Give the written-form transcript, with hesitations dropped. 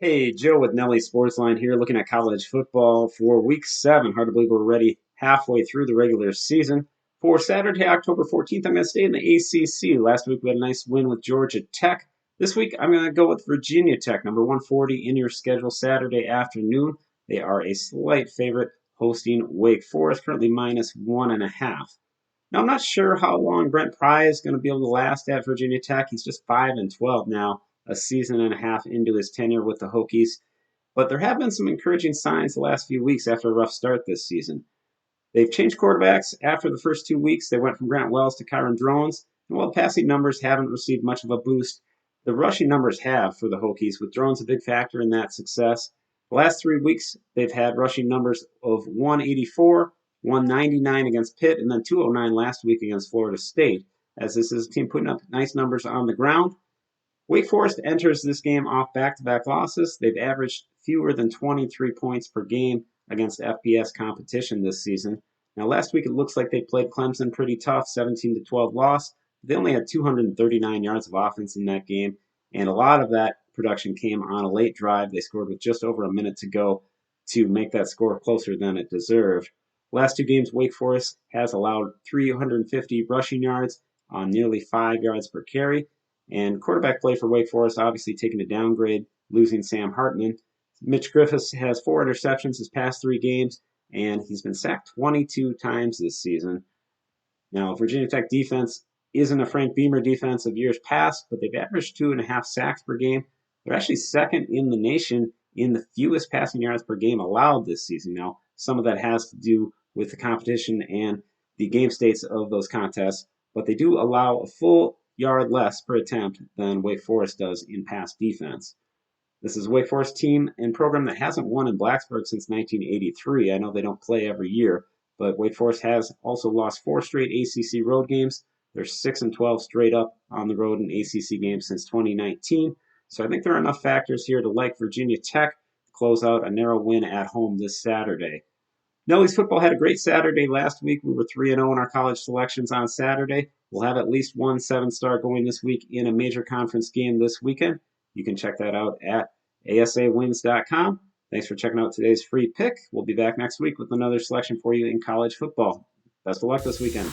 Hey, Joe with Nelly Sportsline here, looking at college football for week 7. Hard to believe we're already halfway through the regular season. For Saturday, October 14th, I'm going to stay in the ACC. Last week we had a nice win with Georgia Tech. This week I'm going to go with Virginia Tech, number 140 in your schedule Saturday afternoon. They are a slight favorite hosting Wake Forest, currently minus 1.5. Now, I'm not sure how long Brent Pry is going to be able to last at Virginia Tech. He's just 5-12 now, a season and a half into his tenure with the Hokies. But there have been some encouraging signs the last few weeks after a rough start this season. They've changed quarterbacks after the first 2 weeks. They went from Grant Wells to Kyron Drones. And while the passing numbers haven't received much of a boost, the rushing numbers have for the Hokies, with Drones a big factor in that success. The last 3 weeks, they've had rushing numbers of 184, 199 against Pitt, and then 209 last week against Florida State, as this is a team putting up nice numbers on the ground. Wake Forest enters this game off back-to-back losses. They've averaged fewer than 23 points per game against FBS competition this season. Now, last week it looks like they played Clemson pretty tough, 17-12 loss. They only had 239 yards of offense in that game, and a lot of that production came on a late drive. They scored with just over a minute to go to make that score closer than it deserved. Last 2 games, Wake Forest has allowed 350 rushing yards on nearly 5 yards per carry. And quarterback play for Wake Forest obviously taking a downgrade, losing Sam Hartman. Mitch Griffiths has 4 interceptions his past 3 games, and he's been sacked 22 times this season. Now, Virginia Tech defense isn't a Frank Beamer defense of years past, but they've averaged 2.5 sacks per game. They're actually second in the nation in the fewest passing yards per game allowed this season. Now, some of that has to do with the competition and the game states of those contests, but they do allow a full yard less per attempt than Wake Forest does in pass defense. This is a Wake Forest team and program that hasn't won in Blacksburg since 1983. I know they don't play every year, but Wake Forest has also lost 4 straight ACC road games. They're 6-12 straight up on the road in ACC games since 2019. So I think there are enough factors here to like Virginia Tech to close out a narrow win at home this Saturday. Nelly's football had a great Saturday last week. We were 3-0 in our college selections on Saturday. We'll have at least one 7-star going this week in a major conference game this weekend. You can check that out at ASAwins.com. Thanks for checking out today's free pick. We'll be back next week with another selection for you in college football. Best of luck this weekend.